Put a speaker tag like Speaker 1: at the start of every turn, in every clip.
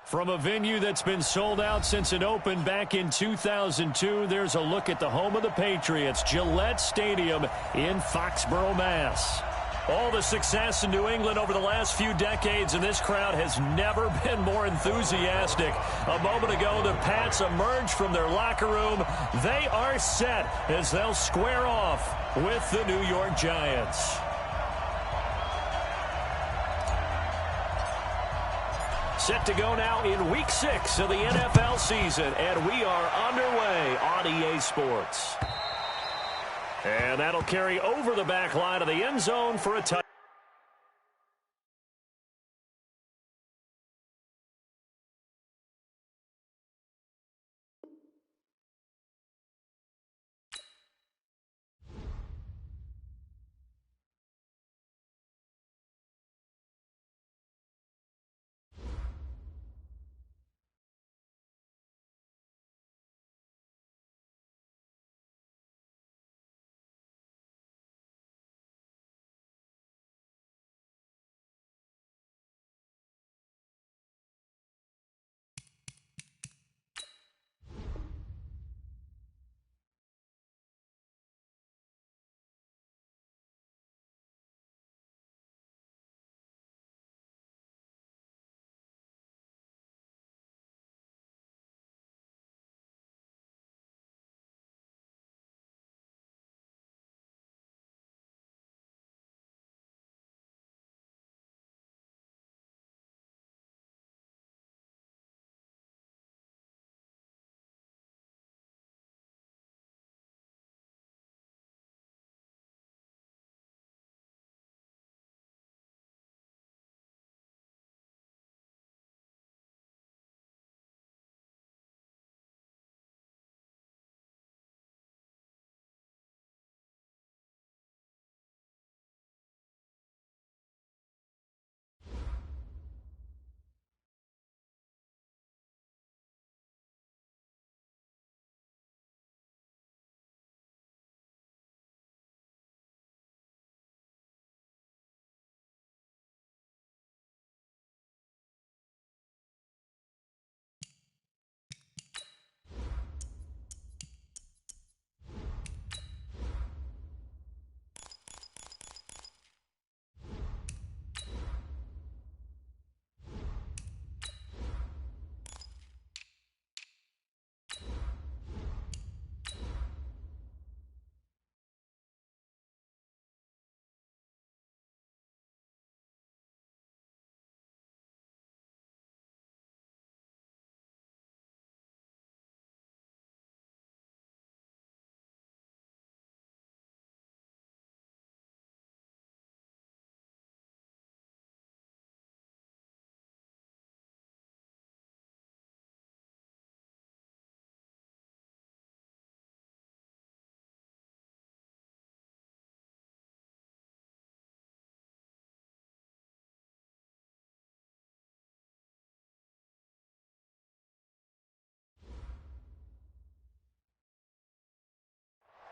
Speaker 1: From a venue that's been sold out since it opened back in 2002, there's a look at the home of the Patriots, Gillette Stadium in Foxborough, Mass. All the success in New England over the last few decades, and this crowd has never been more enthusiastic. A moment ago, the Pats emerged from their locker room. They are set as they'll square off with the New York Giants. Set to go now in Week 6 of the NFL season, and we are underway on EA Sports. And that'll carry over the back line of the end zone for a touchdown.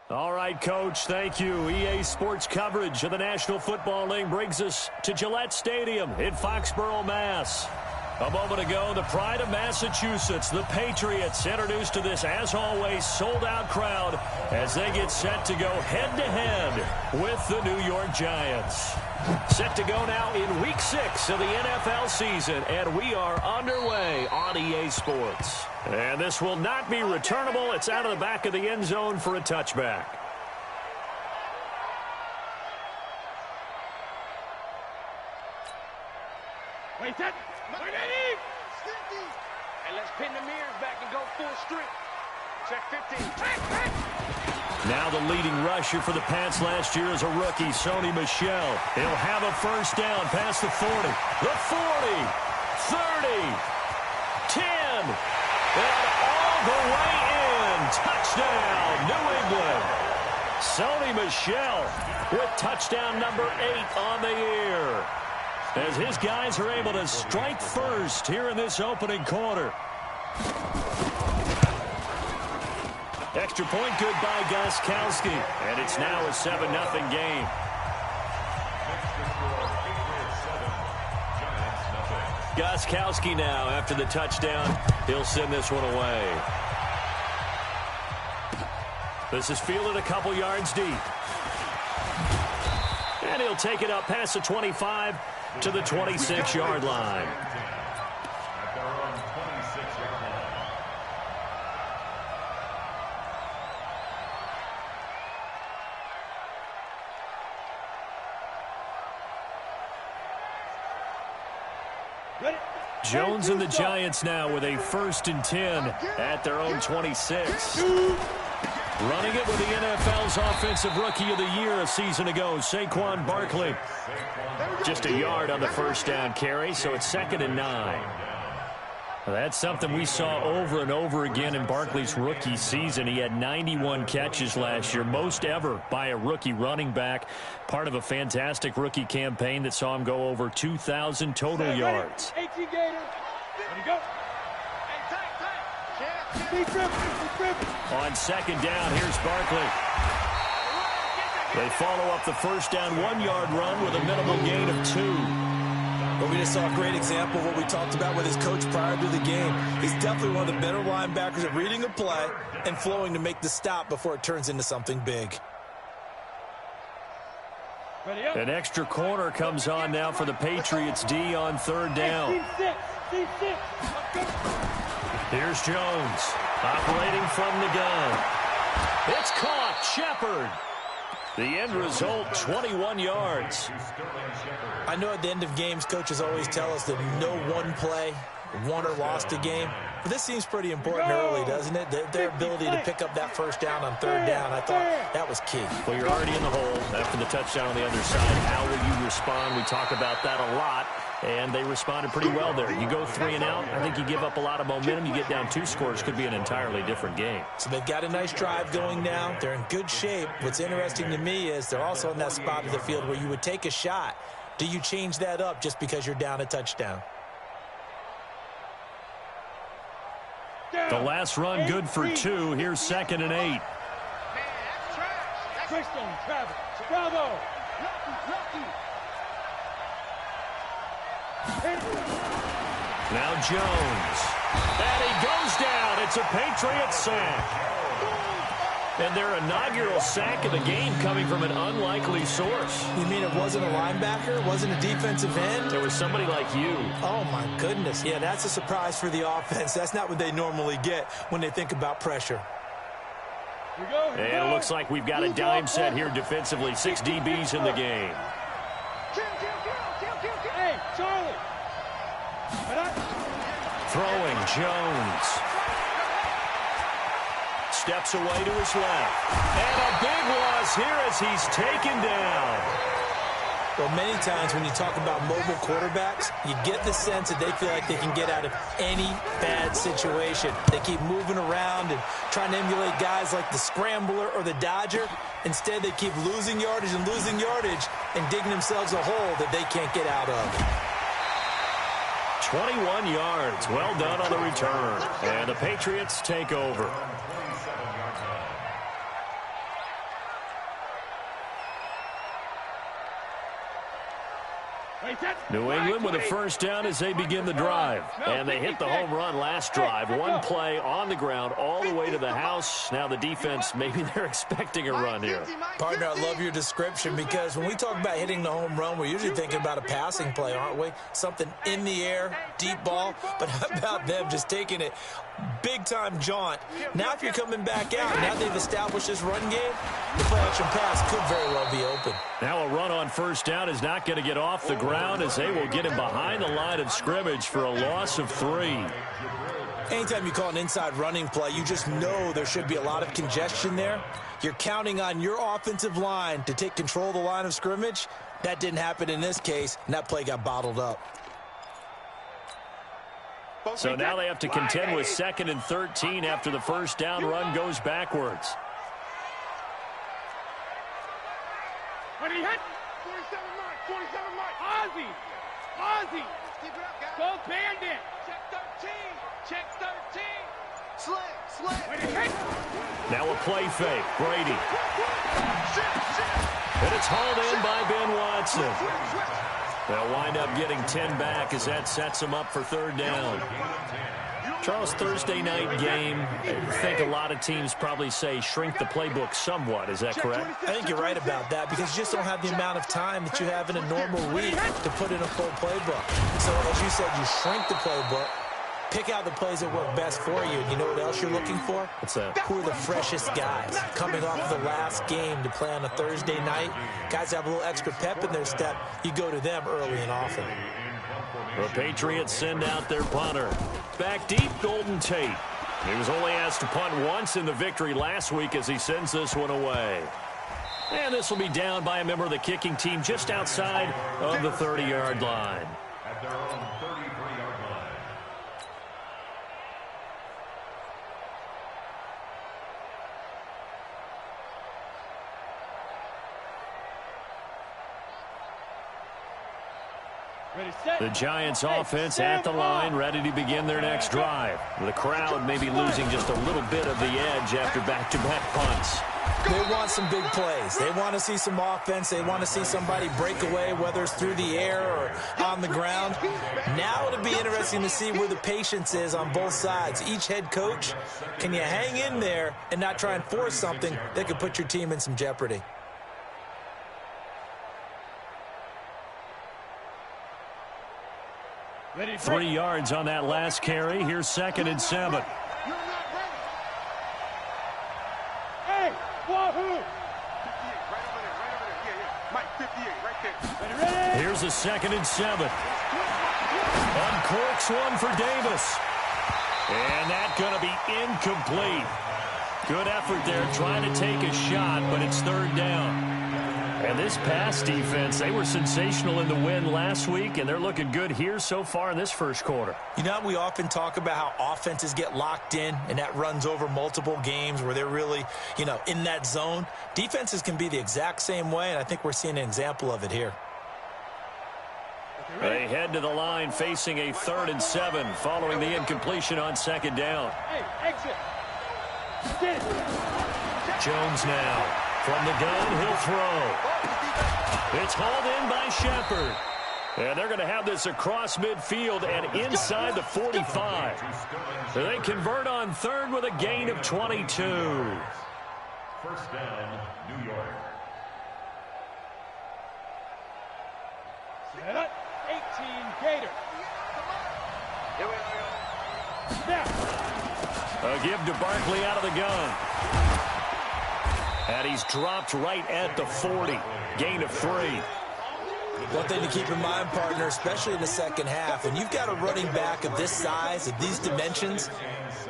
Speaker 1: All right, Coach, thank you. EA Sports coverage of the National Football League brings us to Gillette Stadium in Foxborough, Mass. A moment ago, the pride of Massachusetts, the Patriots, introduced to this, as always, sold-out crowd as they get set to go head-to-head with the New York Giants. Set to go now in Week 6 of the NFL season, and we are underway on EA Sports. And this will not be returnable. It's out of the back of the end zone for a touchback.
Speaker 2: Wait, that. And let's pin the mirrors back and go full strength. Check 15.
Speaker 1: Now the leading rusher for the Pats last year is a rookie, Sony Michel. He'll have a first down past the 40. The 40, 30, 10, and all the way in. Touchdown, New England. Sony Michel with touchdown number 8 on the year, as his guys are able to strike first here in this opening quarter. Extra point good by Gostkowski, and it's now a 7-0 game. Gostkowski now after the touchdown. He'll send this one away. This is fielded a couple yards deep. And he'll take it up past the 25 to the 26-yard line. Jones and the Giants now with a 1st and 10 at their own 26. Running it with the NFL's Offensive Rookie of the Year a season ago, Saquon Barkley. Just a yard on the first down carry, so it's 2nd and 9. Well, that's something we saw over and over again in Barkley's rookie season. He had 91 catches last year, most ever by a rookie running back. Part of a fantastic rookie campaign that saw him go over 2,000 total yards. On 2nd down, here's Barkley. They follow up the first down 1-yard run with a minimal gain of 2.
Speaker 3: But we just saw a great example of what we talked about with his coach prior to the game. He's definitely one of the better linebackers at reading a play and flowing to make the stop before it turns into something big.
Speaker 1: An extra corner comes on now for the Patriots D on 3rd down. Here's Jones operating from the gun. It's caught. Shepard. The end result, 21 yards.
Speaker 3: I know at the end of games, coaches always tell us that no one play won or lost a game. But this seems pretty important early, doesn't it? Their ability to pick up that first down on 3rd down, I thought that was key.
Speaker 1: Well, you're already in the hole after the touchdown on the other side. How will you respond? We talk about that a lot, and they responded pretty well there. You go 3 and out, I think you give up a lot of momentum. You get down 2 scores, could be an entirely different game.
Speaker 3: So they've got a nice drive going now. They're in good shape. What's interesting to me is they're also in that spot of the field where you would take a shot. Do you change that up just because you're down a touchdown?
Speaker 1: The last run good for 2. Here's 2nd and 8.
Speaker 2: Bravo.
Speaker 1: Now Jones. And he goes down. It's a Patriot sack. And their inaugural sack of the game coming from an unlikely source.
Speaker 3: You mean it wasn't a linebacker? It wasn't a defensive end?
Speaker 1: There was somebody like you.
Speaker 3: Oh, my goodness. Yeah, that's a surprise for the offense. That's not what they normally get when they think about pressure.
Speaker 1: And it looks like we've got a dime set here defensively. 6 DBs in the game.
Speaker 2: Hey, Charlie.
Speaker 1: Throwing Jones. Steps away to his left. And a big loss here as he's taken down.
Speaker 3: Well, many times when you talk about mobile quarterbacks, you get the sense that they feel like they can get out of any bad situation. They keep moving around and trying to emulate guys like the Scrambler or the Dodger. Instead, they keep losing yardage and digging themselves a hole that they can't get out of.
Speaker 1: 21 yards. Well done on the return. And the Patriots take over. New England with a first down as they begin the drive. And they hit the home run last drive. 1 play on the ground all the way to the house. Now the defense, maybe they're expecting a run here.
Speaker 3: Partner, I love your description because when we talk about hitting the home run, we're usually thinking about a passing play, aren't we? Something in the air, deep ball. But how about them just taking it big-time jaunt? Now if you're coming back out, now they've established this run game, the play-action pass could very well be open.
Speaker 1: Now a run on first down is not going to get off the ground as they will get him behind the line of scrimmage for a loss of 3.
Speaker 3: Anytime you call an inside running play, you just know there should be a lot of congestion there. You're counting on your offensive line to take control of the line of scrimmage. That didn't happen in this case, and that play got bottled up.
Speaker 1: So now they have to contend with 2nd and 13 after the first down run goes backwards.
Speaker 2: When he hit 47 mark, Ozzy. Go Bandit. Check 13. Slick. When he hit.
Speaker 1: Now a play fake. Brady. And it's hauled in by Ben Watson. They'll wind up getting 10 back as that sets them up for third down. Charles, Thursday night game, I think a lot of teams probably say shrink the playbook somewhat. Is that correct?
Speaker 3: I think you're right about that because you just don't have the amount of time that you have in a normal week to put in a full playbook. So, as you said, you shrink the playbook, pick out the plays that work best for you. And you know what else you're looking for?
Speaker 1: What's that?
Speaker 3: Who are the freshest guys coming off of the last game to play on a Thursday night? Guys have a little extra pep in their step. You go to them early and often.
Speaker 1: The Patriots send out their punter. Back deep, Golden Tate. He was only asked to punt once in the victory last week as he sends this one away. And this will be down by a member of the kicking team just outside of the 30-yard line.
Speaker 4: At their own 33-yard line.
Speaker 1: The Giants offense at the line, ready to begin their next drive. The crowd may be losing just a little bit of the edge after back-to-back punts.
Speaker 3: They want some big plays. They want to see some offense. They want to see somebody break away, whether it's through the air or on the ground. Now it'll be interesting to see where the patience is on both sides. Each head coach, can you hang in there and not try and force something that could put your team in some jeopardy?
Speaker 2: Ready,
Speaker 1: 3 yards on that last carry. Here's 2nd and 7.
Speaker 2: Hey, wahoo! 58, right over there, yeah. Mike, 58, right there. Ready?
Speaker 1: Here's a 2nd and 7. Uncorks one for Davis. And that's going to be incomplete. Good effort there trying to take a shot, but it's third down. And this pass defense, they were sensational in the win last week, and they're looking good here so far in this first quarter.
Speaker 3: You know, we often talk about how offenses get locked in, and that runs over multiple games where they're really, in that zone. Defenses can be the exact same way, and I think we're seeing an example of it here.
Speaker 1: They head to the line facing a 3rd and 7 following the incompletion on 2nd down.
Speaker 2: Hey, exit.
Speaker 1: Jones now. From the gun, he'll throw. It's hauled in by Shepard. And they're going to have this across midfield and inside the 45. They convert on 3rd with a gain of 22.
Speaker 4: First down, New York.
Speaker 2: Set. 18, Gator. Snap.
Speaker 1: A give to Barkley out of the gun. And he's dropped right at the 40. Gain of 3.
Speaker 3: One thing to keep in mind, partner, especially in the second half, and you've got a running back of this size, of these dimensions,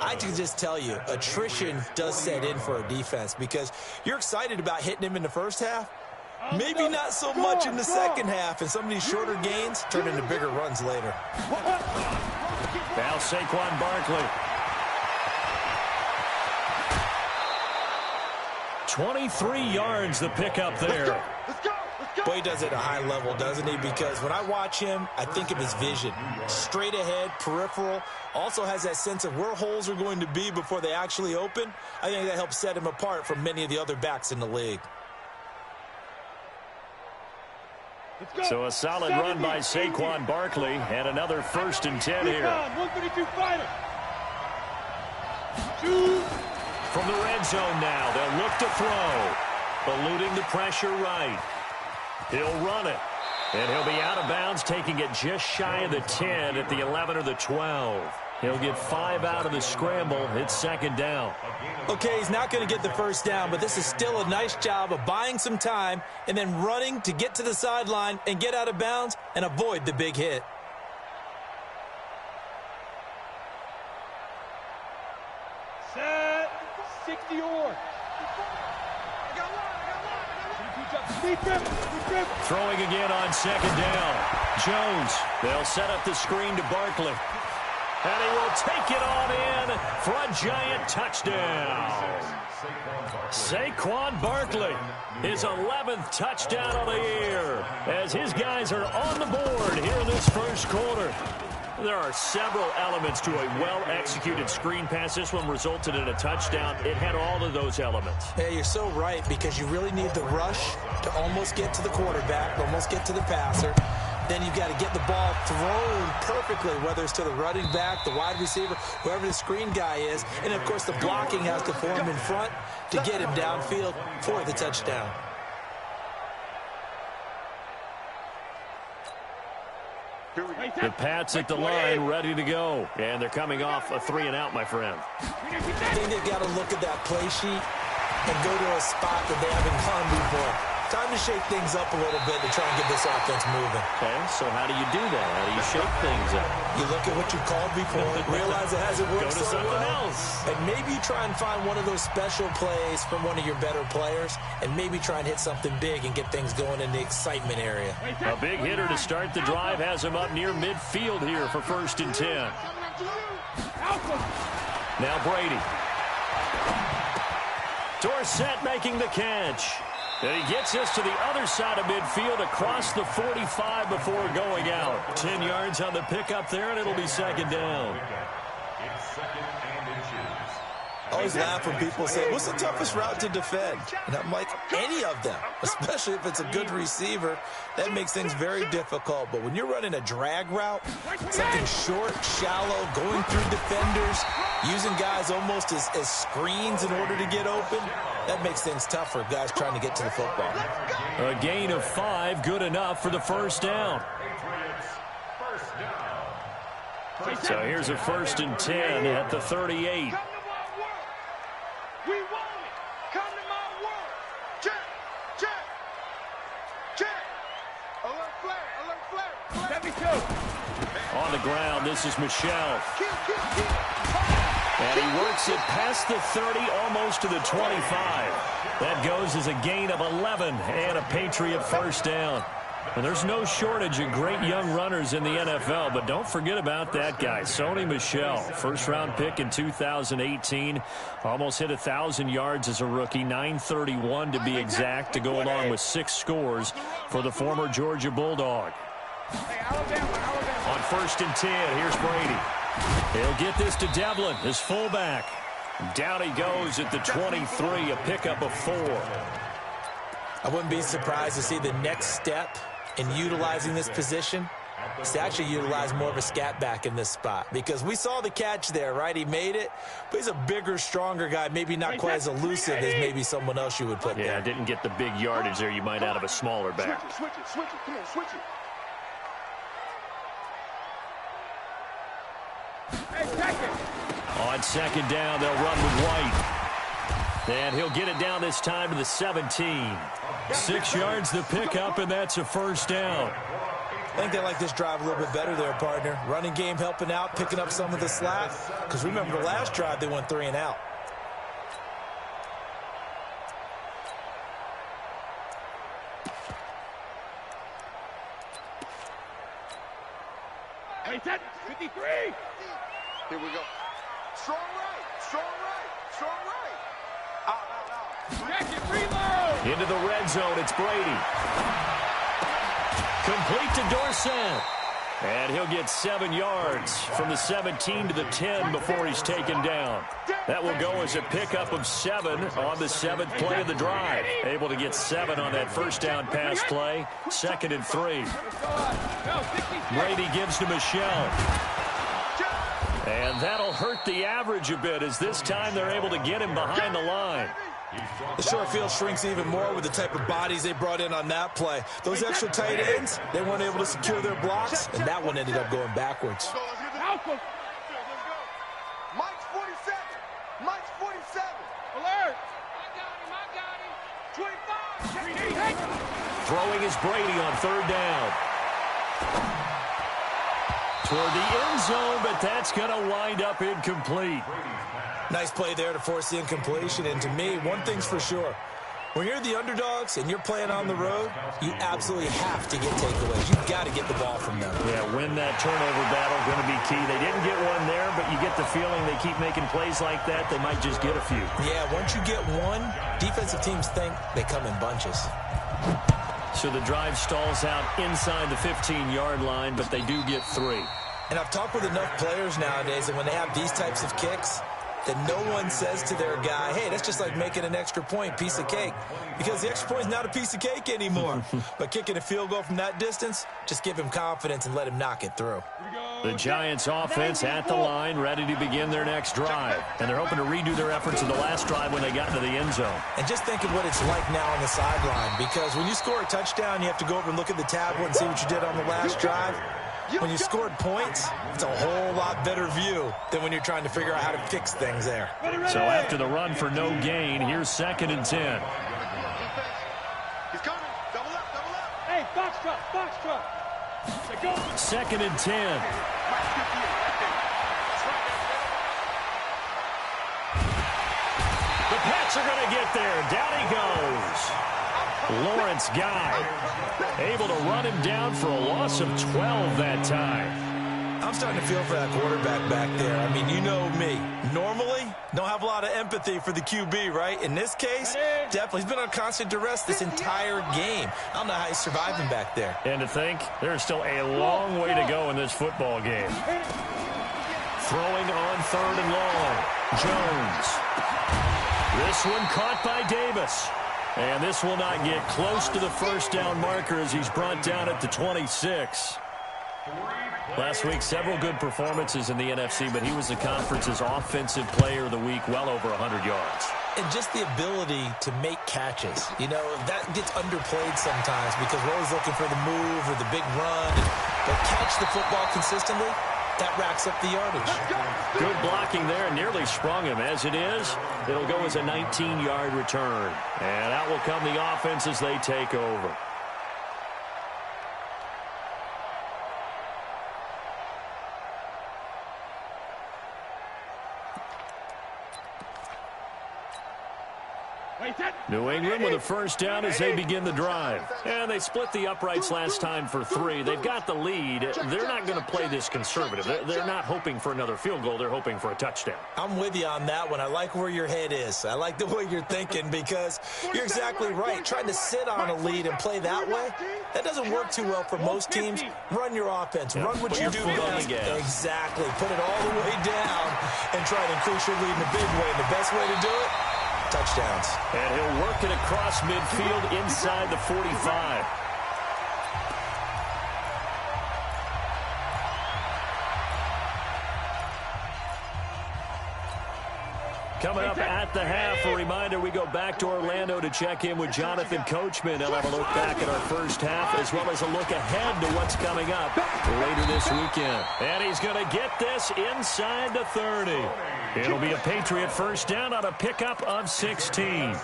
Speaker 3: I can just tell you, attrition does set in for a defense because you're excited about hitting him in the first half. Maybe not so much in the second half, and some of these shorter gains turn into bigger runs later.
Speaker 1: Now Saquon Barkley. 23 yards the pickup there.
Speaker 2: Let's go.
Speaker 3: Boy, he does it at a high level, doesn't he? Because when I watch him, I think of his vision. Straight ahead, peripheral. Also has that sense of where holes are going to be before they actually open. I think that helps set him apart from many of the other backs in the league.
Speaker 1: So a solid run by Saquon Barkley and another 1st and 10 here.
Speaker 2: 132 fighter.
Speaker 1: From the red zone now, they'll look to throw. Eluding the pressure right. He'll run it. And he'll be out of bounds, taking it just shy of the 10 at the 11 or the 12. He'll get 5 out of the scramble. It's 2nd down.
Speaker 3: Okay, he's not going to get the first down, but this is still a nice job of buying some time and then running to get to the sideline and get out of bounds and avoid the big hit.
Speaker 2: Set. 60 or.
Speaker 1: Throwing again on 2nd down. Jones. They'll set up the screen to Barkley. And he will take it on in for a giant touchdown. Saquon Barkley, his 11th touchdown of the year, as his guys are on the board here in this first quarter. There are several elements to a well-executed screen pass. This one resulted in a touchdown. It had all of those elements.
Speaker 3: Yeah, you're so right, because you really need the rush to almost get to the quarterback, almost get to the passer. then you've got to get the ball thrown perfectly, whether it's to the running back, the wide receiver, whoever the screen guy is. And, of course, the blocking has to form in front to get him downfield for the touchdown.
Speaker 1: The Pats at the line, ready to go. And they're coming off a 3-and-out, my friend.
Speaker 3: I think they've got to look at that play sheet and go to a spot that they haven't gone before. Time to shake things up a little bit to try and get this offense moving.
Speaker 1: Okay, so how do you do that? How do you shake things up?
Speaker 3: You look at what you called before, realize it hasn't worked
Speaker 1: Go to
Speaker 3: so
Speaker 1: something
Speaker 3: well,
Speaker 1: else.
Speaker 3: and maybe you try and find one of those special plays from one of your better players, and maybe try and hit something big and get things going in the excitement area.
Speaker 1: A big hitter to start the drive has him up near midfield here for 1st and 10. Now Brady. Dorsett making the catch. And he gets us to the other side of midfield across the 45 before going out. 10 yards on the pickup there, and it'll be 2nd down.
Speaker 4: It's 2nd and inches.
Speaker 3: I always laugh when people say, what's the toughest route to defend? And I'm like, any of them, especially if it's a good receiver. That makes things very difficult. But when you're running a drag route, something short, shallow, going through defenders, using guys almost as screens in order to get open, that makes things tough for guys trying to get to the football.
Speaker 1: A gain of 5, good enough for the 1st down. So here's a 1st and 10 at the 38.
Speaker 2: We want it. Come to my word. Check, check, check. Alert flare, alert flare.
Speaker 1: On the ground, this is Michel. And he works it past the 30, almost to the 25. That goes as a gain of 11 and a Patriot 1st down. And there's no shortage of great young runners in the NFL, but don't forget about that guy, Sony Michel. 1st-round pick in 2018. Almost hit 1,000 yards as a rookie, 931 to be exact, to go along with 6 scores for the former Georgia Bulldog. On 1st and 10, here's Brady. He'll get this to Devlin, his fullback. Down he goes at the 23, a pickup of 4.
Speaker 3: I wouldn't be surprised to see the next step in utilizing this position is to actually utilize more of a scat back in this spot, because we saw the catch there, right? He made it, but he's a bigger, stronger guy, maybe not quite as elusive as maybe someone else you would put there.
Speaker 1: Yeah, didn't get the big yardage there you might out of a smaller back.
Speaker 2: Switch it, switch it. Come on, switch it. Hey, second.
Speaker 1: On 2nd down, they'll run with White. And he'll get it down this time to the 17. 6 yards the pickup, and that's a 1st down.
Speaker 3: I think they like this drive a little bit better there, partner. Running game helping out, picking up some of the slack. Because remember the last drive, they went 3-and-out.
Speaker 2: Hey, 53. Here we go. Strong right, strong right, strong right. Out. Jack it, reload.
Speaker 1: Into the red zone, it's Brady. Complete to Dorsett. And he'll get 7 yards from the 17 to the 10 before he's taken down. That will go as a pickup of 7 on the 7th play of the drive. Able to get 7 on that 1st down pass play. 2nd and 3. Brady gives to Michel. And that'll hurt the average a bit, as this time they're able to get him behind the line.
Speaker 3: The short field shrinks even more with the type of bodies they brought in on that play. Those extra tight ends, they weren't able to secure their blocks, and that one ended up going backwards.
Speaker 2: Mike's 47. Mike's 47. Alert. I got him. 25.
Speaker 1: Throwing is Brady on 3rd down. Toward the end zone, but that's going to wind up incomplete.
Speaker 3: Nice play there to force the incompletion. And to me, one thing's for sure. When you're the underdogs and you're playing on the road, you absolutely have to get takeaways. You've got to get the ball from them.
Speaker 1: Yeah, win that turnover battle, going to be key. They didn't get one there, but you get the feeling they keep making plays like that, they might just get a few.
Speaker 3: Yeah, once you get one, defensive teams think they come in bunches.
Speaker 1: So the drive stalls out inside the 15-yard line, but they do get 3.
Speaker 3: And I've talked with enough players nowadays that when they have these types of kicks, that no one says to their guy, hey, that's just like making an extra point, piece of cake, because the extra point is not a piece of cake anymore. But kicking a field goal from that distance, just give him confidence and let him knock it through.
Speaker 1: The Giants offense at the line, ready to begin their next drive. And they're hoping to redo their efforts in the last drive when they got into the end zone.
Speaker 3: And just think of what it's like now on the sideline, because when you score a touchdown, you have to go over and look at the tablet and see what you did on the last drive. When you scored points, it's a whole lot better view than when you're trying to figure out how to fix things there.
Speaker 1: So after the run for no gain, here's 2nd and 10.
Speaker 2: He's coming. Double up, double up.
Speaker 5: Hey, box truck, box truck.
Speaker 1: 2nd and 10. The Pats are going to get there. Down he goes. Lawrence Guy able to run him down for a loss of 12 that time.
Speaker 3: I'm starting to feel for that quarterback back there. I mean, you know me. Normally, don't have a lot of empathy for the QB, right? In this case, definitely. He's been on constant duress this entire game. I don't know how he's surviving back there.
Speaker 1: And to think, there's still a long way to go in this football game. Throwing on 3rd and long. Jones. This one caught by Davis. And this will not get close to the first down marker as he's brought down at the 26. Last week, several good performances in the NFC, but he was the conference's offensive player of the week, well over 100 yards.
Speaker 3: And just the ability to make catches. You know, that gets underplayed sometimes because we're always looking for the move or the big run. But catch the football consistently, that racks up the yardage.
Speaker 1: Good blocking there, nearly sprung him. As it is, it'll go as a 19-yard return. And out will come the offense as they take over. New England with a first down as they begin the drive. And they split the uprights last time for 3. They've got the lead. They're not going to play this conservative. They're not hoping for another field goal. They're hoping for a touchdown.
Speaker 3: I'm with you on that one. I like where your head is. I like the way you're thinking because you're exactly right. Trying to sit on a lead and play that way, that doesn't work too well for most teams. Run your offense. Run what you do best. Exactly. Put it all the way down and try to increase your lead in a big way. And the best way to do it, touchdowns.
Speaker 1: And he'll work it across midfield inside the 45. Coming up at the half, a reminder, we go back to Orlando to check in with Jonathan Coachman. He'll have a look back at our first half as well as a look ahead to what's coming up later this weekend. And he's going to get this inside the 30. It'll be a Patriot first down on a pickup of 16.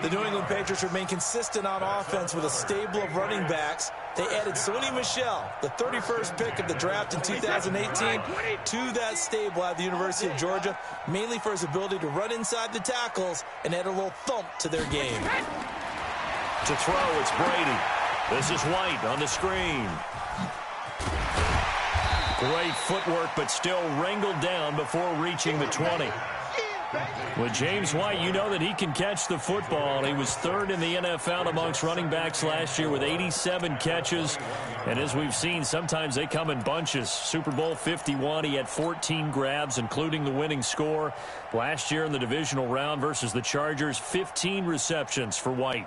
Speaker 3: The New England Patriots remain consistent on offense with a stable of running backs. They added Sony Michel, the 31st pick of the draft in 2018, to that stable at the University of Georgia, mainly for his ability to run inside the tackles and add a little thump to their game.
Speaker 1: To throw, it's Brady. This is White on the screen. Great footwork, but still wrangled down before reaching the 20. With James White, you know that he can catch the football. He was 3rd in the NFL amongst running backs last year with 87 catches. And as we've seen, sometimes they come in bunches. Super Bowl 51, he had 14 grabs, including the winning score. Last year in the divisional round versus the Chargers, 15 receptions for White.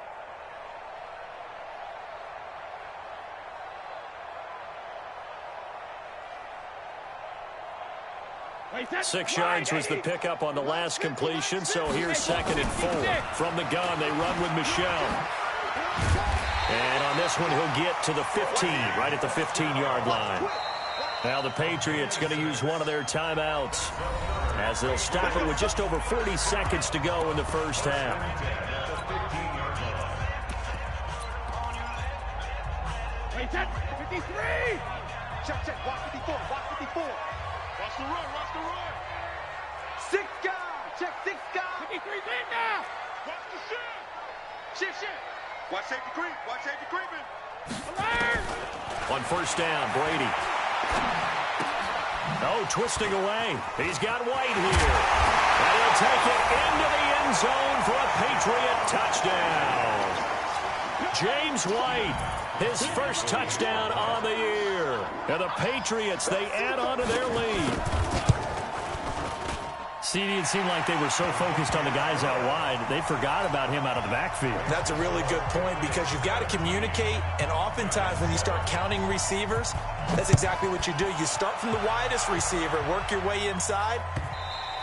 Speaker 1: Six yards was the pickup on the last completion, so here's 2nd and 4. From the gun, they run with Michel. And on this one, he'll get to the 15, right at the 15-yard line. Now the Patriots going to use one of their timeouts as they'll stop it with just over 40 seconds to go in the first half.
Speaker 5: Wait, that's 53!
Speaker 2: Check, watch 54, watch 54. Watch the run, watch the run. 6 guys, check 6 guys.
Speaker 5: 53's in now!
Speaker 2: Watch the shift. Shift. Watch safety creep, watch safety creeping.
Speaker 5: Alert!
Speaker 1: On first down, Brady. Oh, twisting away. He's got White here. And he'll take it into the end zone for a Patriot touchdown. James White, his first touchdown on the year. And the Patriots, they add on to their lead. CD, it seemed like they were so focused on the guys out wide, they forgot about him out of the backfield.
Speaker 3: That's a really good point because you've got to communicate, and oftentimes when you start counting receivers, that's exactly what you do. You start from the widest receiver, work your way inside.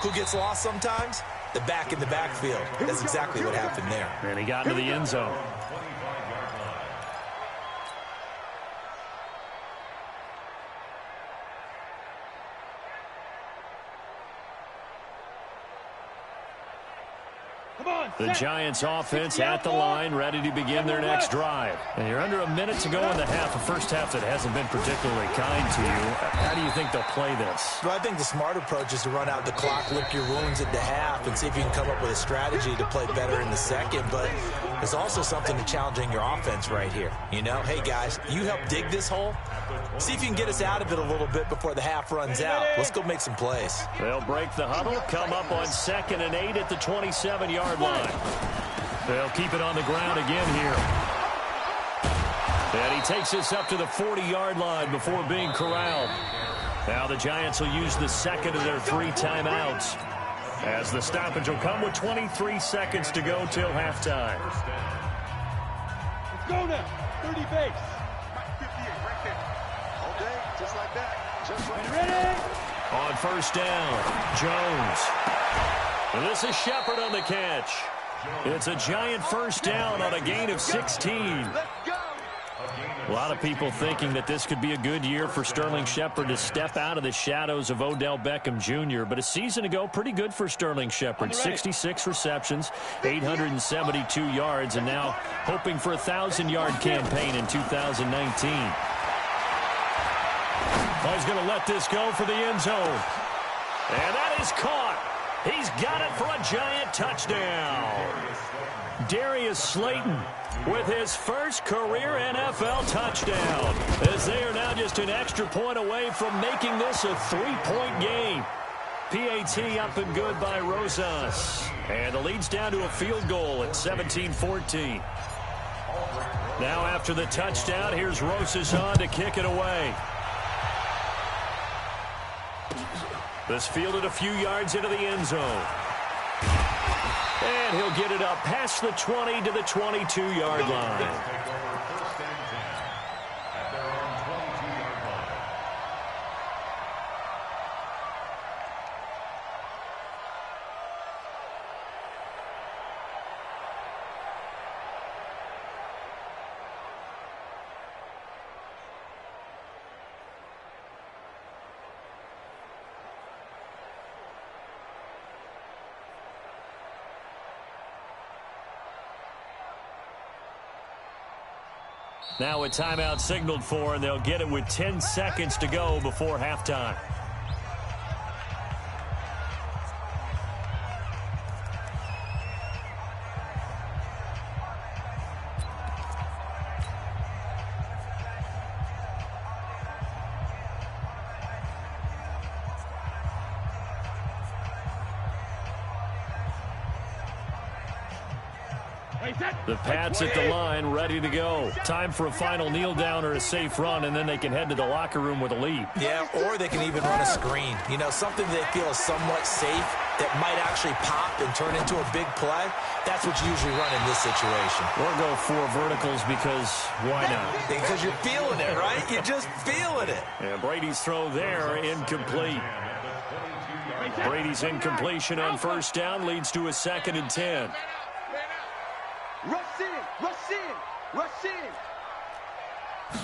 Speaker 3: Who gets lost sometimes? The back in the backfield. That's exactly what happened there.
Speaker 1: And he got into the end zone. The Giants offense at the line, ready to begin their next drive. And you're under a minute to go in the half, a first half that hasn't been particularly kind to you. How do you think they'll play this?
Speaker 3: Well, I think the smart approach is to run out the clock, lick your wounds at the half, and see if you can come up with a strategy to play better in the second. But there's also something to challenging your offense right here. You know, hey, guys, you help dig this hole. See if you can get us out of it a little bit before the half runs out. Let's go make some plays.
Speaker 1: They'll break the huddle, come up on 2nd and 8 at the 27-yard line. They'll keep it on the ground again here. And he takes us up to the 40-yard line before being corralled. Now the Giants will use the second of their 3 timeouts, as the stoppage will come with 23 seconds to go till halftime.
Speaker 5: Let's go now. 30 base.
Speaker 2: All day, just like that. Just like
Speaker 5: Ready?
Speaker 1: On first down, Jones. And this is Shepard on the catch. It's a Giant first down on a gain of 16.
Speaker 2: let's go.
Speaker 1: A lot of people thinking that this could be a good year for Sterling Shepard to step out of the shadows of Odell Beckham Jr. But a season ago, pretty good for Sterling Shepard. 66 receptions, 872 yards, and now hoping for a 1,000-yard campaign in 2019. Oh, he's going to let this go for the end zone. And that is caught. He's got it for a Giant touchdown. Darius Slayton with his first career NFL touchdown, as they are now just an extra point away from making this a 3-point game. PAT up and good by Rosas. And the lead's down to a field goal at 17-14. Now after the touchdown, here's Rosas on to kick it away. This fielded a few yards into the end zone. And he'll get it up past the 20 to the 22-yard line. Now a timeout signaled for, and they'll get it with 10 seconds to go before halftime. The Pats at the line, ready to go. Time for a final kneel down or a safe run, and then they can head to the locker room with a lead.
Speaker 3: Yeah, or they can even run a screen. You know, something they feel is somewhat safe that might actually pop and turn into a big play. That's what you usually run in this situation.
Speaker 1: Or go 4 verticals because why not?
Speaker 3: Because you're feeling it, right? You're just feeling it.
Speaker 1: And Brady's throw there, incomplete. Brady's incompletion on first down leads to a 2nd and 10.
Speaker 2: Rush in, rush in, rush in.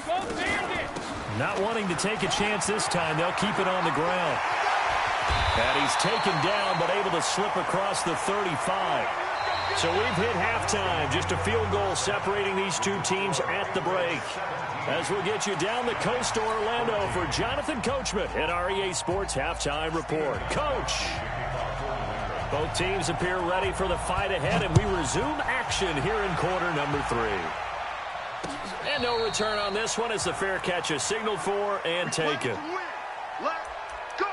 Speaker 5: Go Bandit.
Speaker 1: Not wanting to take a chance this time, they'll keep it on the ground. And he's taken down, but able to slip across the 35. So we've hit halftime. Just a field goal separating these two teams at the break. As we'll get you down the coast to Orlando for Jonathan Coachman at REA Sports Halftime Report. Coach! Both teams appear ready for the fight ahead, and we resume action here in quarter number 3. And no return on this one as the fair catch is signaled for and taken.
Speaker 2: Let's go.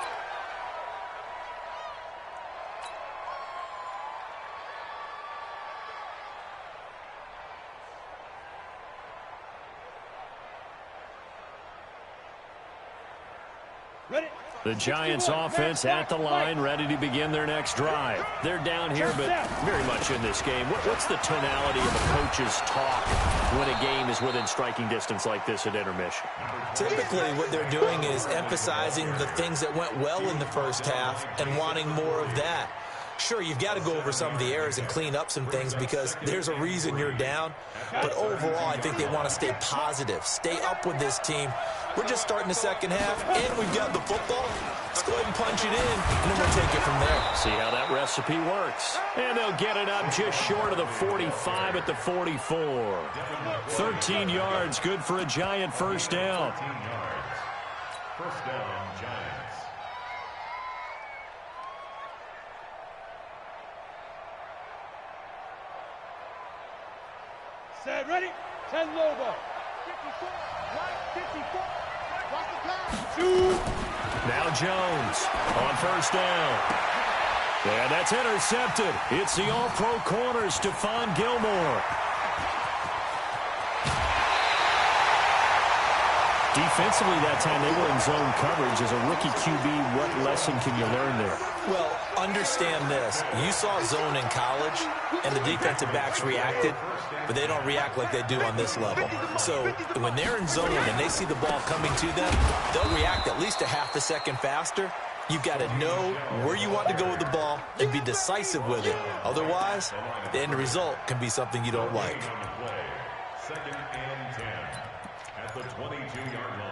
Speaker 5: Ready?
Speaker 1: The Giants offense at the line, ready to begin their next drive. They're down here, but very much in this game. What's the tonality of a coach's talk when a game is within striking distance like this at intermission?
Speaker 3: Typically, what they're doing is emphasizing the things that went well in the first half and wanting more of that. Sure, you've got to go over some of the errors and clean up some things because there's a reason you're down. But overall, I think they want to stay positive, stay up with this team. We're just starting the second half, and we've got the football. Let's go ahead and punch it in, and then we'll take it from there.
Speaker 1: See how that recipe works. And they'll get it up just short of the 45 at the 44. 13 yards, good for a Giant first down.
Speaker 4: 13 yards. First down, Giants.
Speaker 5: Set, ready? 10 Lobo.
Speaker 2: 54, right, 54. Watch the pass.
Speaker 1: Now Jones on first down. And that's intercepted. It's the all-pro corner, Stephon Gilmore. Defensively that time, they were in zone coverage. As a rookie QB, what lesson can you learn there?
Speaker 3: Well, understand this. You saw zone in college, and the defensive backs reacted, but they don't react like they do on this level. So when they're in zone and they see the ball coming to them, they'll react at least a half a second faster. You've got to know where you want to go with the ball and be decisive with it. Otherwise, the end result can be something you don't like.
Speaker 4: Second and 10 at the 22-yard line.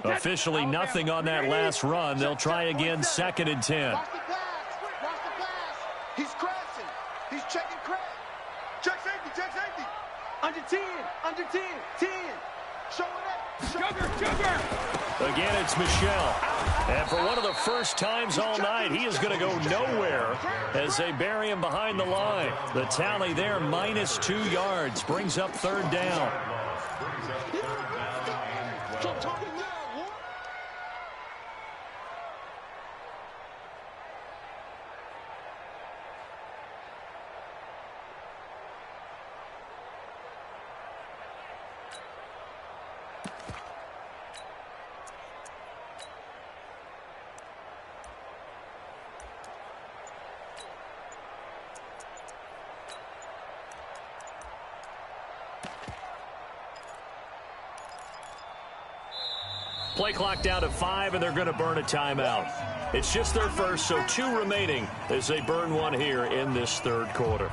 Speaker 1: Officially nothing on that last run. They'll try again, second and 10.
Speaker 2: Watch the pass. Watch the pass. He's crashing. He's checking crash. Check safety. Check safety. Under 10. Under 10. 10. Show it up.
Speaker 5: Sugar.
Speaker 1: Again, it's Michel. And for one of the first times all night, he is going to go nowhere as they bury him behind the line. The tally there, -2 yards, brings up third down.
Speaker 2: Stop talking loud, Ward.
Speaker 1: Play clock down to 5, and they're going to burn a timeout. It's just their first, so 2 remaining as they burn one here in this third quarter.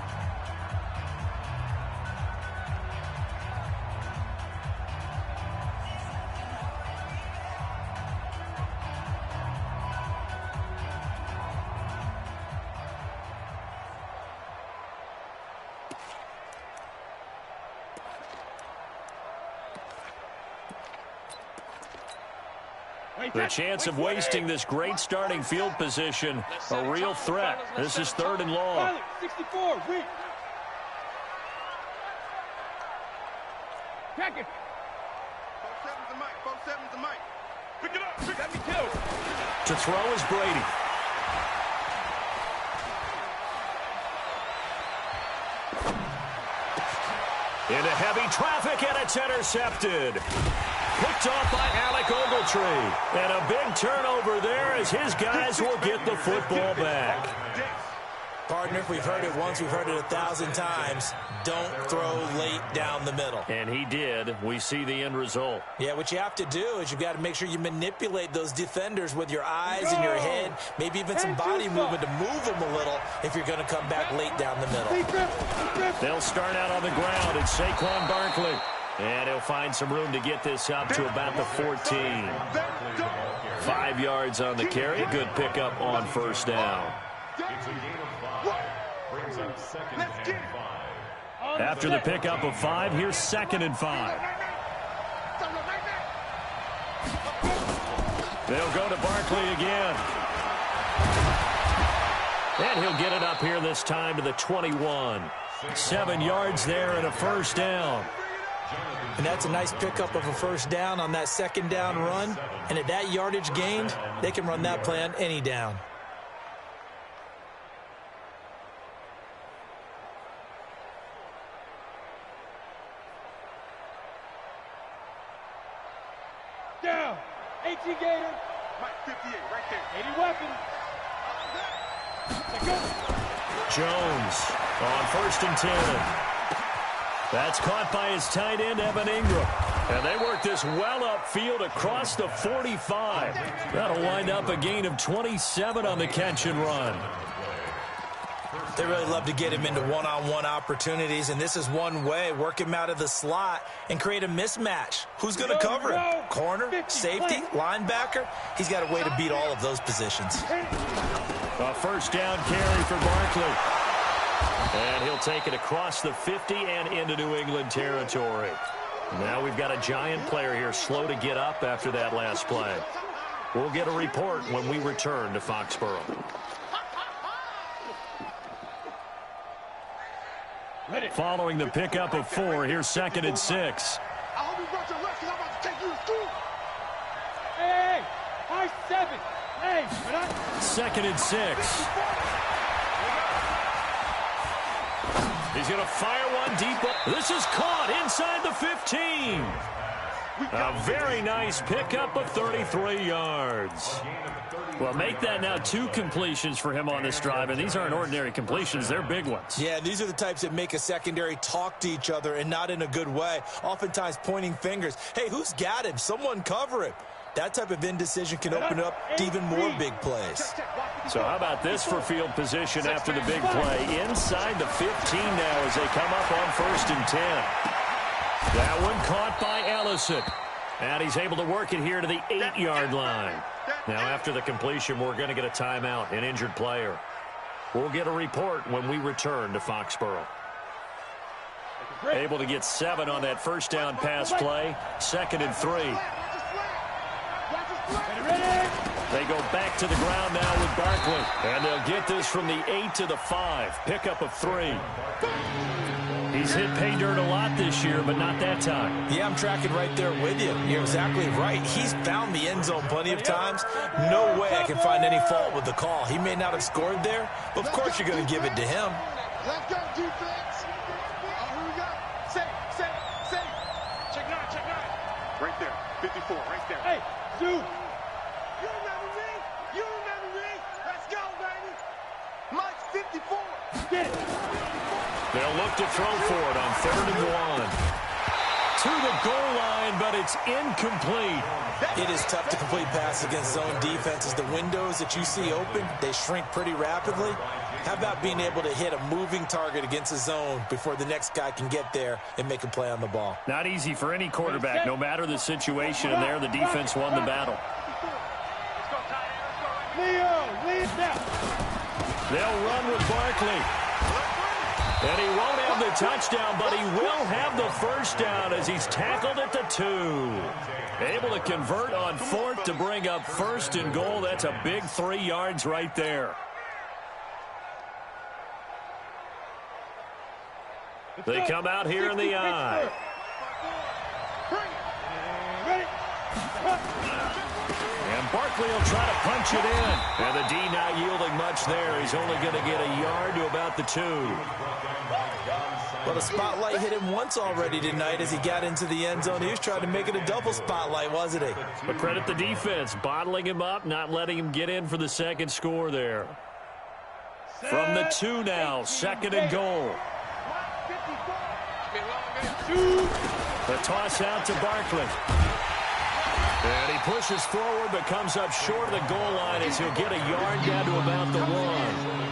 Speaker 1: The chance of wasting this great starting field position, a real threat. This is third and long.
Speaker 5: 64, read. Check it.
Speaker 2: 4-7's the mic. 4-7's the mic. Pick it up.
Speaker 5: Got me killed.
Speaker 1: To throw is Brady. Into heavy traffic, and it's intercepted. Picked off by Alec Ogletree. And a big turnover there as his guys will get the football back.
Speaker 3: Partner, we've heard it once, we've heard it 1,000 times. Don't throw late down the middle.
Speaker 1: And he did. We see the end result.
Speaker 3: Yeah, what you have to do is you've got to make sure you manipulate those defenders with your eyes and your head, maybe even some body movement to move them a little if you're going to come back late down the middle.
Speaker 1: They'll start out on the ground. It's Saquon Barkley. And he'll find some room to get this up to about the 14. 5 yards on the carry. Good pickup on first down.
Speaker 4: It's a gain of 5. Brings up second and 5.
Speaker 1: After the pickup of 5, here's second and 5. They'll go to Barkley again. And he'll get it up here this time to the 21. 7 yards there and a first down.
Speaker 3: And that's a nice pickup of a first down on that second down run. And at that yardage gained, they can run that play on any down.
Speaker 5: down. 18 Gator.
Speaker 2: Mike 58, right there.
Speaker 5: 80 weapons. Let's go.
Speaker 1: Jones on 1st and 10. That's caught by his tight end, Evan Ingram. And they work this well upfield across the 45. That'll wind up a gain of 27 on the catch and run.
Speaker 3: They really love to get him into one-on-one opportunities, and this is one way. Work him out of the slot and create a mismatch. Who's going to cover him? Corner, safety, linebacker? He's got a way to beat all of those positions.
Speaker 1: A 1st down carry for Barkley. And he'll take it across the 50 and into New England territory. Now we've got a giant player here slow to get up after that last play. We'll get a report when we return to Foxborough. Following the pickup of 4, here's 2nd and 6.
Speaker 2: I hope you brought your lunch because I'm about to take you to school.
Speaker 5: Hey, high 7. Hey,
Speaker 1: 2nd and 6. He's going to fire one deep. This is caught inside the 15. A very nice pickup of 33 yards. Well, make that now 2 completions for him on this drive, and these aren't ordinary completions. They're big ones.
Speaker 3: Yeah, these are the types that make a secondary talk to each other and not in a good way, oftentimes pointing fingers. Hey, who's got him? Someone cover him. That type of indecision can open up to even more big plays.
Speaker 1: So how about this for field position after the big play? Inside the 15 now as they come up on 1st and 10. That one caught by Ellison. And he's able to work it here to the 8-yard line. Now after the completion, we're going to get a timeout, an injured player. We'll get a report when we return to Foxborough. Able to get 7 on that 1st down pass play. 2nd and 3. They go back to the ground now with Barkley. And they'll get this from the 8 to the 5. Pickup of 3. He's hit pay dirt a lot this year, but not that time.
Speaker 3: Yeah, I'm tracking right there with you. You're exactly right. He's found the end zone plenty of times. No way I can find any fault with the call. He may not have scored there, but of course you're going to give it to him.
Speaker 2: Let's go, defense. Oh, here we go. Safe. Check 9. Right there. 54, right there.
Speaker 5: Hey, Zoo.
Speaker 2: You remember me? Let's go, baby. Mike's 54.
Speaker 5: Get it.
Speaker 1: They'll look to throw for it on 3rd and 1. To the goal line, but it's incomplete.
Speaker 3: It is tough to complete passes against zone defenses. The windows that you see open, they shrink pretty rapidly. How about being able to hit a moving target against a zone before the next guy can get there and make a play on the ball?
Speaker 1: Not easy for any quarterback, no matter the situation, and there the defense won the battle.
Speaker 5: Leo, lead now.
Speaker 1: They'll run with Barkley. And he won't have the touchdown, but he will have the 1st down as he's tackled at the 2. Able to convert on 4th to bring up 1st and goal. That's a big 3 yards right there. They come out here in the I. And Barkley will try to punch it in. And the D not yielding much there. He's only going to get a yard to about the 2.
Speaker 3: Well, the spotlight hit him once already tonight as he got into the end zone. He was trying to make it a double spotlight, wasn't he?
Speaker 1: But credit the defense, bottling him up, not letting him get in for the 2nd score there. From the 2 now, 2nd and goal. The toss out to Barkley. And he pushes forward but comes up short of the goal line as he'll get a yard down to about the 1.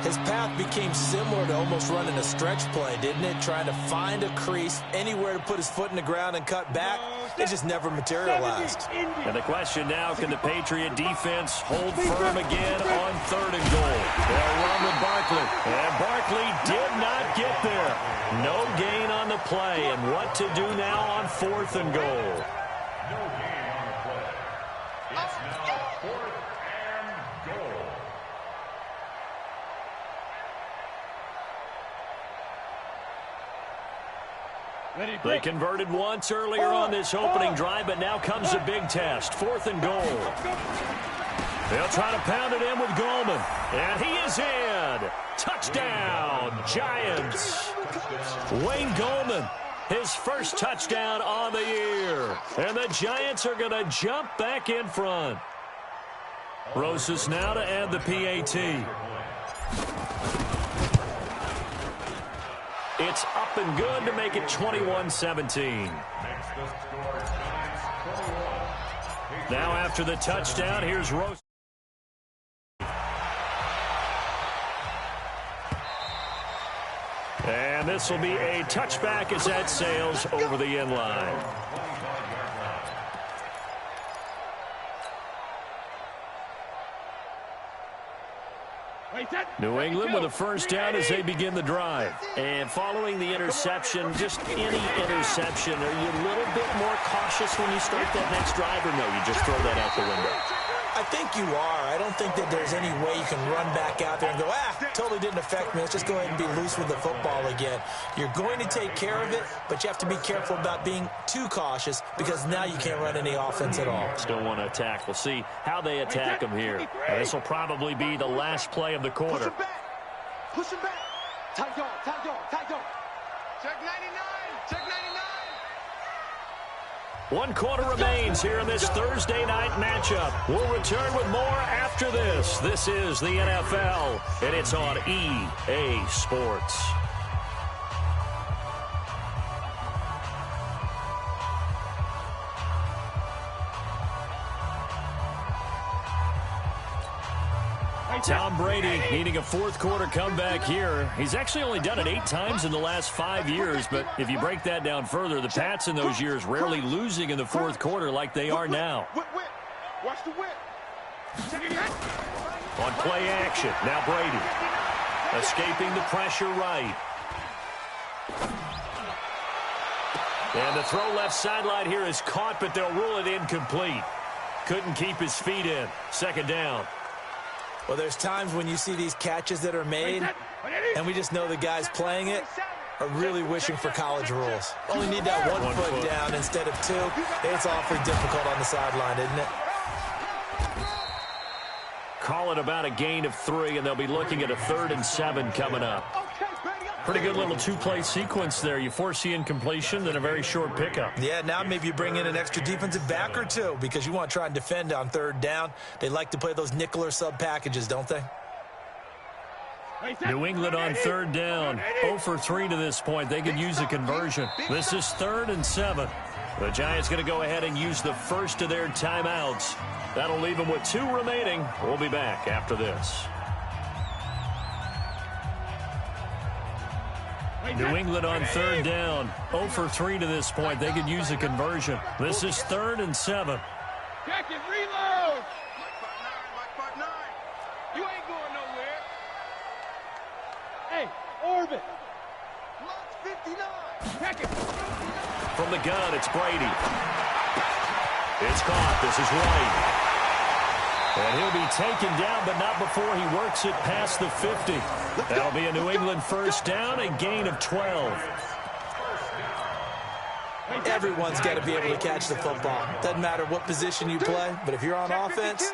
Speaker 3: His path became similar to almost running a stretch play, didn't it? Trying to find a crease, anywhere to put his foot in the ground and cut back. It just never materialized.
Speaker 1: And the question now, can the Patriot defense hold firm again on 3rd and goal? They'll run with Barkley. And Barkley did not get there. No gain on the play. And what to do now on 4th and goal?
Speaker 4: No gain on the play. It's now 4th and goal.
Speaker 1: They converted once earlier on this opening drive, but now comes a big test. 4th and goal. They'll try to pound it in with Goldman. And he is in. Touchdown, Giants. Wayne Goldman his first touchdown on the year. And the Giants are going to jump back in front. Rosas now to add the PAT. It's up and good to make it 21-17. Now after the touchdown, here's Rosas. And this will be a touchback as that sails over the end line. New England with a first down as they begin the drive.
Speaker 6: And following the interception, just any interception, are you a little bit more cautious when you start that next drive, or no, you just throw that out the window?
Speaker 3: I think you are. I don't think that there's any way you can run back out there and go, totally didn't affect me. Let's just go ahead and be loose with the football again. You're going to take care of it, but you have to be careful about being too cautious because now you can't run any offense at all.
Speaker 1: Still want to attack. We'll see how they attack them here. This will probably be the last play of the quarter.
Speaker 2: Push him back. Tight dog, tight dog, tight dog. Check 99, check 99.
Speaker 1: 1 quarter remains here in this Thursday night matchup. We'll return with more after this. This is the NFL, and it's on EA Sports. Tom Brady needing a fourth-quarter comeback here. He's actually only done it 8 times in the last 5 years, but if you break that down further, the Pats in those years rarely losing in the fourth quarter like they are now.
Speaker 2: Watch the whip.
Speaker 1: On play action, now Brady. Escaping the pressure right. And the throw left sideline here is caught, but they'll rule it incomplete. Couldn't keep his feet in. Second down.
Speaker 3: Well, there's times when you see these catches that are made, and we just know the guys playing it are really wishing for college rules. Only need that one foot down instead of 2. It's awfully difficult on the sideline, isn't it?
Speaker 1: Call it about a gain of 3, and they'll be looking at a 3rd and 7 coming up. Pretty good little 2-play sequence there. You force the incompletion, then a very short pickup.
Speaker 3: Yeah, now maybe you bring in an extra defensive back or 2 because you want to try and defend on 3rd down. They like to play those nickel or sub packages, don't they?
Speaker 1: New England on 3rd down. 0 for 3 to this point. They could use a conversion. This is 3rd and 7. The Giants going to go ahead and use the first of their timeouts. That'll leave them with 2 remaining. We'll be back after this. New England on 3rd down. 0 for 3 to this point. They could use a conversion. This is 3rd and 7.
Speaker 5: Check it, reload.
Speaker 2: Mike 5-9. You ain't going nowhere.
Speaker 5: Hey, orbit.
Speaker 2: Mike 59.
Speaker 5: Check it.
Speaker 1: From the gun, it's Brady. It's caught. This is White. And he'll be taken down, but not before he works it past the 50. That'll be a New England first down, a gain of 12.
Speaker 3: Everyone's got to be able to catch the football. Doesn't matter what position you play, but if you're on offense,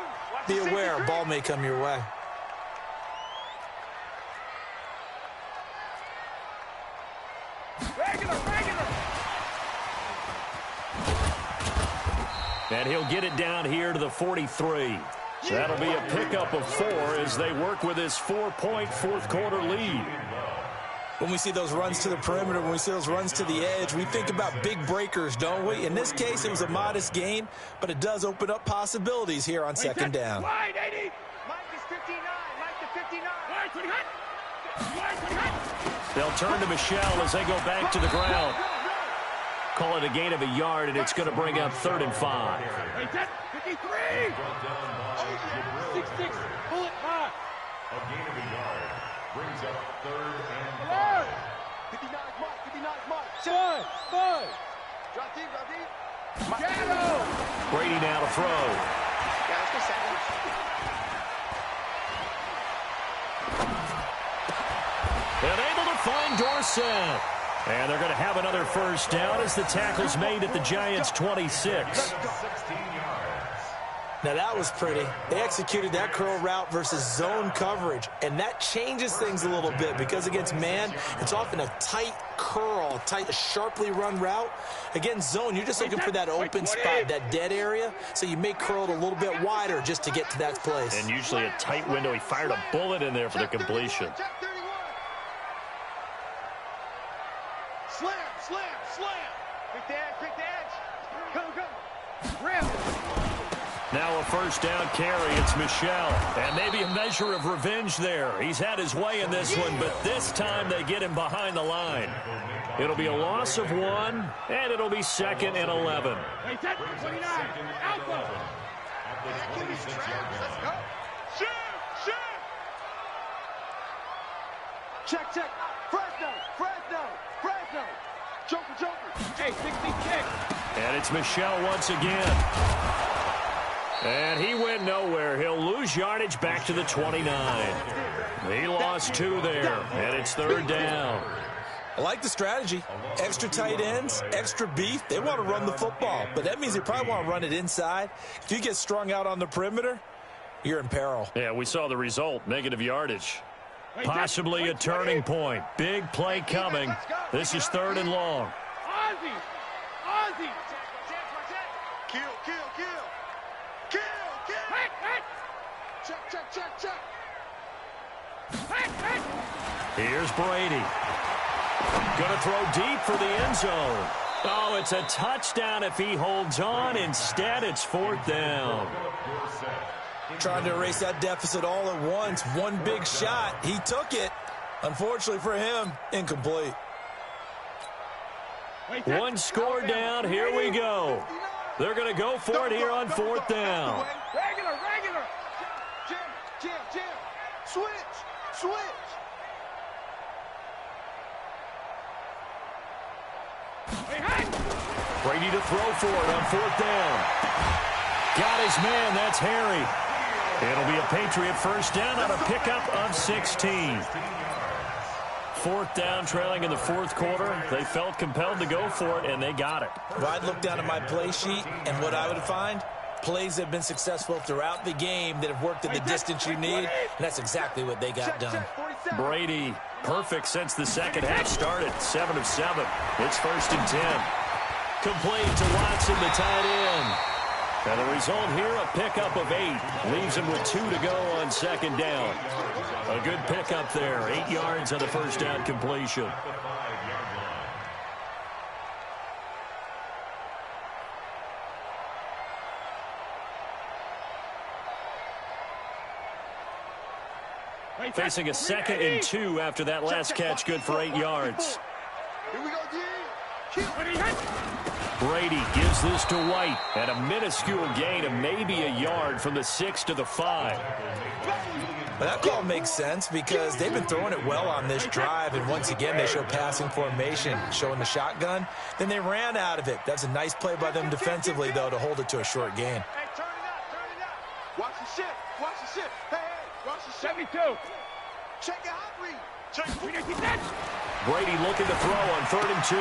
Speaker 3: be aware a ball may come your way.
Speaker 1: And he'll get it down here to the 43. So that'll be a pickup of 4 as they work with his 4-point fourth-quarter lead.
Speaker 3: When we see those runs to the perimeter, when we see those runs to the edge, we think about big breakers, don't we? In this case, it was a modest gain, but it does open up possibilities here on 2nd down.
Speaker 5: Wide, 80.
Speaker 2: Mike is 59. Mike to 59.
Speaker 5: Wide, 29.
Speaker 1: They'll turn to Michelle as they go back to the ground. Call it a gain of a yard, and it's going to bring up 3rd and 5.
Speaker 5: 53. 6-6. Pull it high.
Speaker 4: A gain of a yard brings up 3rd and 5.
Speaker 2: 59 Mike. 59 Mike.
Speaker 5: 5.
Speaker 2: Drop deep.
Speaker 5: Shadow.
Speaker 1: Brady now to throw.
Speaker 2: Yeah, let's go second.
Speaker 1: And able to find Dorsett. And they're going to have another first down as the tackle's made at the Giants' 26.
Speaker 4: 16 yards.
Speaker 3: Now that was pretty. They executed that curl route versus zone coverage, and that changes things a little bit because against man, it's often a tight curl, tight, sharply run route. Against zone, you're just looking for that open spot, that dead area, so you may curl it a little bit wider just to get to that place.
Speaker 1: And usually a tight window. He fired a bullet in there for the completion.
Speaker 2: Slam, slam, slam. Quick the edge, quick the edge. Go, go. Rim.
Speaker 1: Now a first down carry. It's Michel. And maybe a measure of revenge there. He's had his way in this one, but this time they get him behind the line. It'll be a loss of 1, and it'll be 2nd and 11.
Speaker 5: Hey, 29. Alpha.
Speaker 2: Let's go. Shoot, shoot. Check, check. Fresno, Fresno, Fresno. Joker, Joker.
Speaker 5: Hey, 66.
Speaker 1: And it's Michel once again. And he went nowhere. He'll lose yardage back to the 29. He lost 2 there, and it's 3rd down.
Speaker 3: I like the strategy. Extra tight ends, extra beef. They want to run the football, but that means they probably want to run it inside. If you get strung out on the perimeter, you're in peril.
Speaker 1: Yeah, we saw the result, negative yardage. Possibly a turning point. Big play coming. This is 3rd and long.
Speaker 5: Ozzy. Ozzy.
Speaker 2: Kill, kill, kill. Kill, kill.
Speaker 5: Hit, hit.
Speaker 2: Check, check, check, check.
Speaker 5: Hit, hit.
Speaker 1: Here's Brady. Going to throw deep for the end zone. Oh, it's a touchdown if he holds on. Instead, it's 4th down.
Speaker 3: Trying to erase that deficit all at once. One big shot. He took it. Unfortunately for him, incomplete.
Speaker 1: One score down. Here we go. They're going to go for it here on 4th down.
Speaker 5: Regular, regular.
Speaker 2: Jam, jam, jam. Switch, switch.
Speaker 5: Hey, hey.
Speaker 1: Brady to throw for it on 4th down. Got his man. That's Harry. It'll be a Patriot first down on a pickup of 16. 4th down, trailing in the 4th quarter. They felt compelled to go for it, and they got it.
Speaker 3: Well, I'd look down at my play sheet, and what I would find, plays that have been successful throughout the game that have worked at the distance you need, and that's exactly what they got done.
Speaker 1: Brady, perfect since the second half started. 7 of 7. It's 1st and 10. Complete to Watson, the tight end. And the result here, a pickup of 8. Leaves him with 2 to go on 2nd down. A good pickup there. 8 yards on the first down completion. Facing a 2nd and 2 after that last catch, good for 8 yards.
Speaker 2: Here we go,
Speaker 1: Brady gives this to White at a minuscule gain of maybe a yard from the 6 to the 5.
Speaker 3: But that call makes sense because they've been throwing it well on this drive, and once again they show passing formation, showing the shotgun. Then they ran out of it. That's a nice play by them defensively, though, to hold it to a short gain.
Speaker 2: Hey, turn it up, turn it up. Watch the shift, watch the shift. Hey, hey, watch the shift.
Speaker 5: 72.
Speaker 2: Check your hot read.
Speaker 1: Brady looking to throw on 3rd and 2.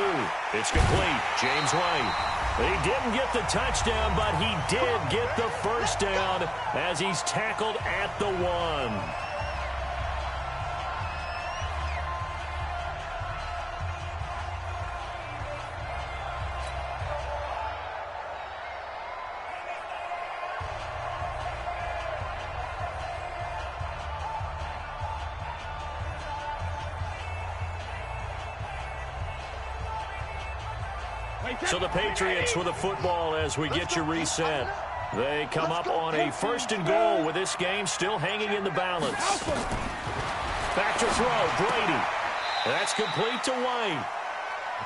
Speaker 1: It's complete. James White. He didn't get the touchdown, but he did get the first down as he's tackled at the 1. So the Patriots with a football as we get you reset. They come up on a 1st and goal with this game still hanging in the balance. Back to throw, Brady. That's complete to White.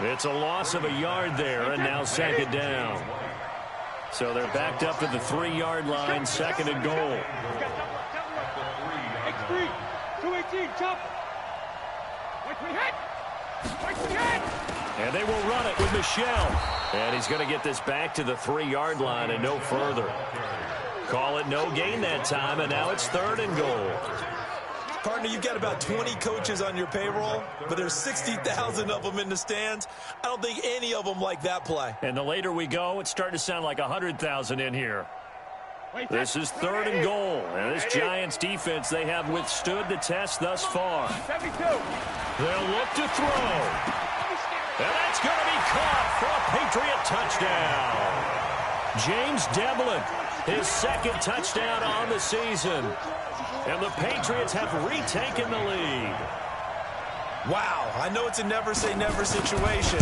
Speaker 1: It's a loss of a yard there, and now 2nd down. So they're backed up to the 3-yard line, 2nd and goal.
Speaker 5: X3, 218, jump. Wait, we hit. Wait, we hit.
Speaker 1: And they will run it with Michel. And he's going to get this back to the 3-yard line and no further. Call it no gain that time, and now it's 3rd and goal.
Speaker 3: Partner, you've got about 20 coaches on your payroll, but there's 60,000 of them in the stands. I don't think any of them like that play.
Speaker 1: And the later we go, it's starting to sound like 100,000 in here. This is 3rd and goal. And this Giants defense, they have withstood the test thus far.
Speaker 5: 72.
Speaker 1: They'll look to throw. And that's going to be caught for a Patriot touchdown. James Devlin, his 2nd touchdown on the season. And the Patriots have retaken the lead.
Speaker 3: Wow, I know it's a never-say-never situation,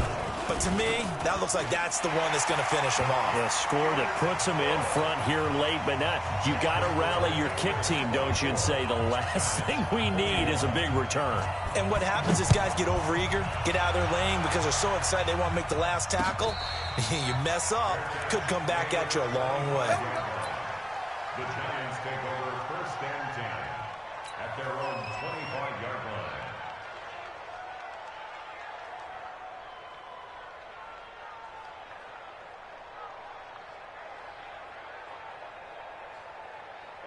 Speaker 3: but to me, that looks like that's the one that's going to finish them off.
Speaker 1: A score that puts them in front here late, but now you got to rally your kick team, don't you, and say the last thing we need is a big return.
Speaker 3: And what happens is guys get overeager, get out of their lane because they're so excited they want to make the last tackle. You mess up, could come back at you a long way.
Speaker 4: The Giants take over 1st and 10 at their own 25-yard line.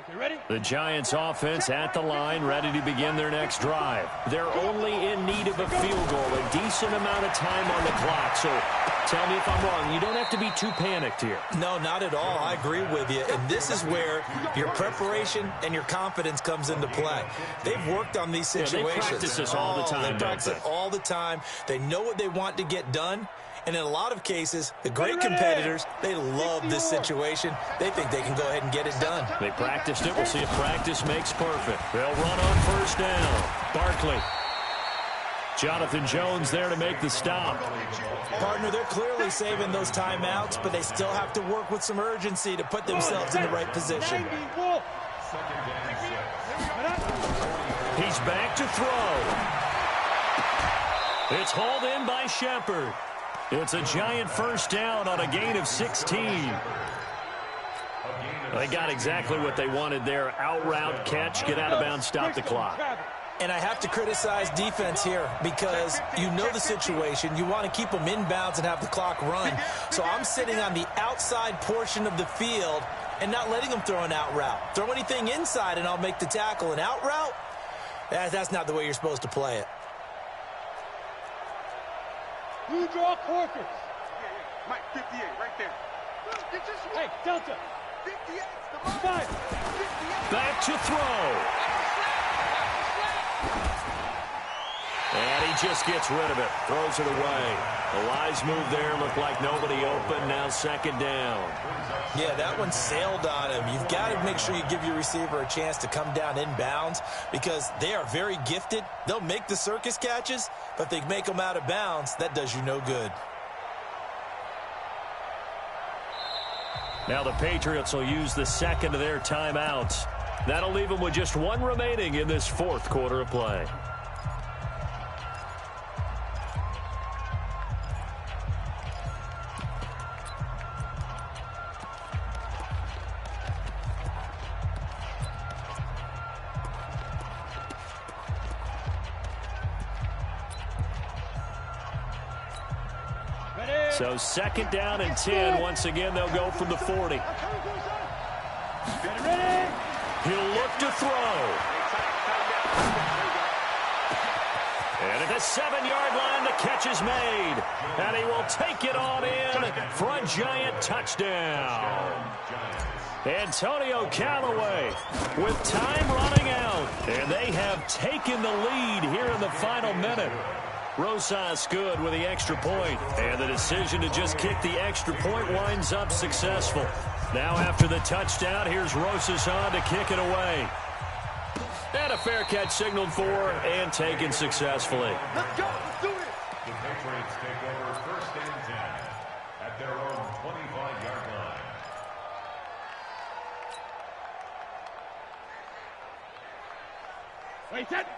Speaker 5: Okay, ready?
Speaker 1: The Giants offense at the line, ready to begin their next drive. They're only in need of a field goal, a decent amount of time on the clock. So tell me if I'm wrong. You don't have to be too panicked here.
Speaker 3: No, not at all. I agree with you. And this is where your preparation and your confidence comes into play. They've worked on these situations.
Speaker 1: They practice this all the time.
Speaker 3: They practice it all the time. They know what they want to get done. And in a lot of cases, the great competitors, they love this situation. They think they can go ahead and get it done.
Speaker 1: They practiced it. We'll see if practice makes perfect. They'll run on 1st down. Barkley. Jonathan Jones there to make the stop.
Speaker 3: Partner, they're clearly saving those timeouts, but they still have to work with some urgency to put themselves in the right position.
Speaker 1: He's back to throw. It's hauled in by Shepard. It's a Giant 1st down on a gain of 16. They got exactly what they wanted there. Out route, catch, get out of bounds, stop the clock.
Speaker 3: And I have to criticize defense here because you know the situation. You want to keep them inbounds and have the clock run. So I'm sitting on the outside portion of the field and not letting them throw an out route. Throw anything inside and I'll make the tackle. An out route, that's not the way you're supposed to play it.
Speaker 5: You draw quarters.
Speaker 2: Yeah. Mike, 58, right there.
Speaker 5: Hey, Delta.
Speaker 2: 58, the
Speaker 5: 5.
Speaker 2: 58.
Speaker 1: Back to throw. And he just gets rid of it. Throws it away. The wise move there. Looked like nobody open. Now 2nd down.
Speaker 3: Yeah, that one sailed on him. You've got to make sure you give your receiver a chance to come down inbounds because they are very gifted. They'll make the circus catches, but if they make them out of bounds, that does you no good.
Speaker 1: Now the Patriots will use the 2nd of their timeouts. That'll leave them with just 1 remaining in this 4th quarter of play. So 2nd down and 10. Once again, they'll go from the 40. He'll look to throw. And at the 7-yard line, the catch is made. And he will take it on in for a Giant touchdown. Antonio Callaway with time running out. And they have taken the lead here in the final minute. Rosas good with the extra point. And the decision to just kick the extra point winds up successful. Now after the touchdown, here's Rosas on to kick it away. And a fair catch signaled for and taken successfully.
Speaker 2: Let's go. Let's do it.
Speaker 4: The Patriots take over 1st and 10 at their own 25-yard line.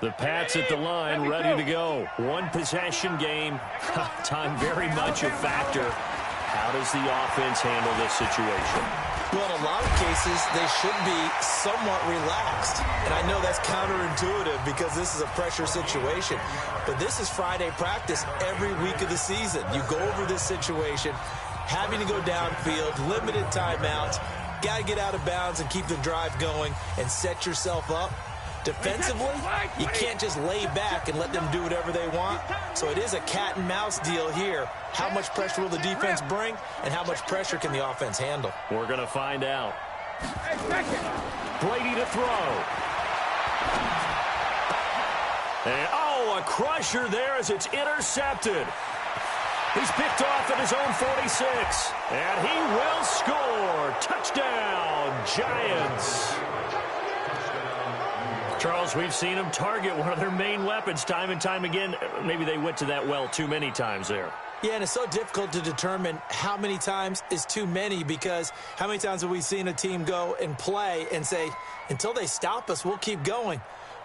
Speaker 1: The Pats at the line, ready to go. 1 possession game. Time very much a factor. How does the offense handle this situation?
Speaker 3: Well, in a lot of cases, they should be somewhat relaxed. And I know that's counterintuitive because this is a pressure situation. But this is Friday practice every week of the season. You go over this situation, having to go downfield, limited timeouts, got to get out of bounds and keep the drive going and set yourself up. Defensively, you can't just lay back and let them do whatever they want. So it is a cat and mouse deal here. How much pressure will the defense bring and how much pressure can the offense handle?
Speaker 1: We're going to find out. Brady to throw. And, oh, a crusher there as it's intercepted. He's picked off at his own 46. And he will score. Touchdown, Giants. Charles, we've seen them target one of their main weapons time and time again. Maybe they went to that well too many times there.
Speaker 3: Yeah, and it's so difficult to determine how many times is too many, because how many times have we seen a team go and play and say, until they stop us, we'll keep going.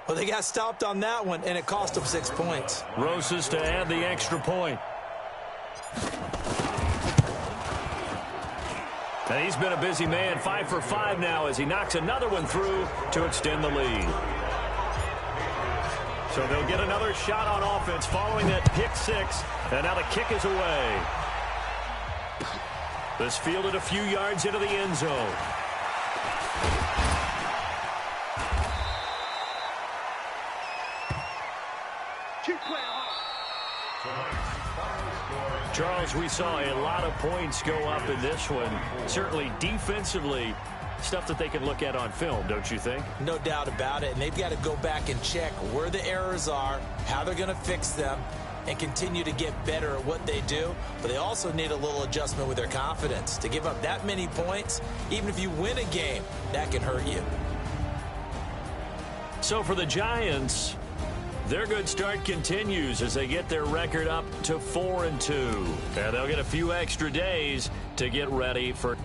Speaker 3: Well, they got stopped on that one, and it cost them 6 points.
Speaker 1: Rosas to add the extra point. And he's been a busy man, 5 for 5 now as he knocks another one through to extend the lead. So they'll get another shot on offense following that pick 6. And now the kick is away. This fielded a few yards into the end zone. Charles, we saw a lot of points go up in this one. Certainly defensively, stuff that they can look at on film, don't you think?
Speaker 3: No doubt about it. And they've got to go back and check where the errors are, how they're going to fix them, and continue to get better at what they do. But they also need a little adjustment with their confidence. To give up that many points, even if you win a game, that can hurt you.
Speaker 1: So for the Giants, their good start continues as they get their record up to 4-2. And they'll get a few extra days to get ready for